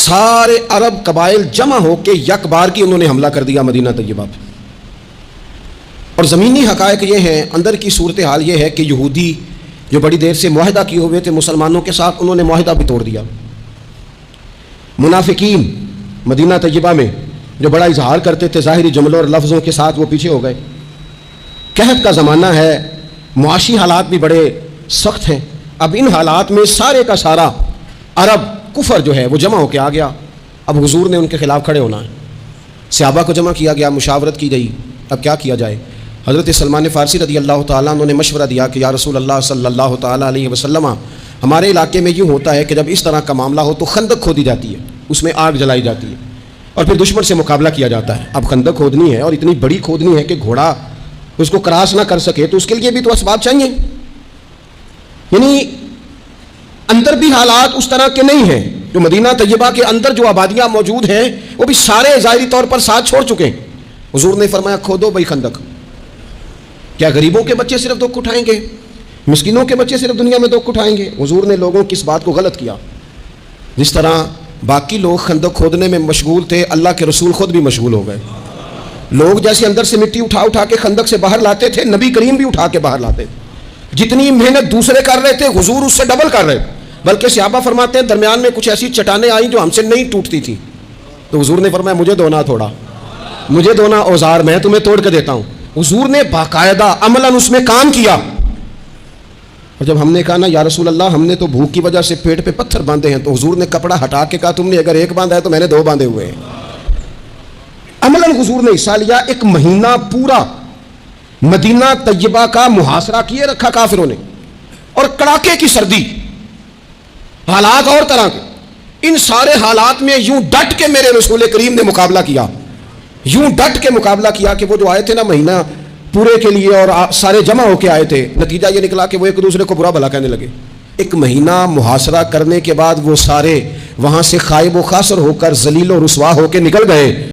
سارے عرب قبائل جمع ہو کے یک بار کی انہوں نے حملہ کر دیا مدینہ طیبہ پہ. اور زمینی حقائق یہ ہیں، اندر کی صورتحال یہ ہے کہ یہودی جو بڑی دیر سے معاہدہ کیے ہوئے تھے مسلمانوں کے ساتھ، انہوں نے معاہدہ بھی توڑ دیا. منافقین مدینہ طیبہ میں جو بڑا اظہار کرتے تھے ظاہری جملوں اور لفظوں کے ساتھ، وہ پیچھے ہو گئے. قحط کا زمانہ ہے، معاشی حالات بھی بڑے سخت ہیں. اب ان حالات میں سارے کا سارا عرب کفر جو ہے وہ جمع ہو کے آ گیا. اب حضور نے ان کے خلاف کھڑے ہونا ہے. صحابہ کو جمع کیا گیا، مشاورت کی گئی، اب کیا کیا جائے. حضرت سلمان فارسی رضی اللہ تعالیٰ عنہ نے مشورہ دیا کہ یا رسول اللہ صلی اللہ تعالیٰ علیہ وسلم، ہمارے علاقے میں یوں ہوتا ہے کہ جب اس طرح کا معاملہ ہو تو خندق کھودی جاتی ہے، اس میں آگ جلائی جاتی ہے اور پھر دشمن سے مقابلہ کیا جاتا ہے. اب خندق کھودنی ہے اور اتنی بڑی کھودنی ہے کہ گھوڑا اس کو کراس نہ کر سکے، تو اس کے لیے بھی تو اسباب چاہیے. یعنی اندر بھی حالات اس طرح کے نہیں ہیں. جو مدینہ طیبہ کے اندر جو آبادیاں موجود ہیں وہ بھی سارے ظاہری طور پر ساتھ چھوڑ چکے ہیں. حضور نے فرمایا کھودو بھائی خندق. کیا غریبوں کے بچے صرف دکھ اٹھائیں گے؟ مسکینوں کے بچے صرف دنیا میں دکھ اٹھائیں گے؟ حضور نے لوگوں کی اس بات کو غلط کیا. جس طرح باقی لوگ خندق کھودنے میں مشغول تھے، اللہ کے رسول خود بھی مشغول ہو گئے. لوگ جیسے اندر سے مٹی اٹھا اٹھا کے خندق سے باہر لاتے تھے، نبی کریم بھی اٹھا کے باہر لاتے. جتنی محنت دوسرے کر رہے تھے حضور اس سے ڈبل کر رہے. بلکہ صحابہ فرماتے ہیں درمیان میں کچھ ایسی چٹانیں آئیں جو ہم سے نہیں ٹوٹتی تھیں، تو حضور نے فرمایا مجھے دونا تھوڑا، مجھے دونا اوزار، میں تمہیں توڑ کے دیتا ہوں. حضور نے باقاعدہ عملاً اس میں کام کیا. اور جب ہم نے کہا نا یا رسول اللہ ہم نے تو بھوک کی وجہ سے پیٹ پہ پتھر باندھے ہیں، تو حضور نے کپڑا ہٹا کے کہا تم نے اگر ایک باندھا ہے تو میں نے دو باندھے ہوئے ہیں. عملاً حضور نے حصہ لیا. ایک مہینہ پورا مدینہ طیبہ کا محاصرہ کیے رکھا کافروں نے، اور کڑاکے کی سردی، حالات اور طرح کے. ان سارے حالات میں یوں ڈٹ کے میرے رسول کریم نے مقابلہ کیا، یوں ڈٹ کے مقابلہ کیا کہ وہ جو آئے تھے نا مہینہ پورے کے لیے اور سارے جمع ہو کے آئے تھے، نتیجہ یہ نکلا کہ وہ ایک دوسرے کو برا بھلا کہنے لگے. ایک مہینہ محاصرہ کرنے کے بعد وہ سارے وہاں سے خائب و خاسر ہو کر ذلیل و رسوا ہو کے نکل گئے.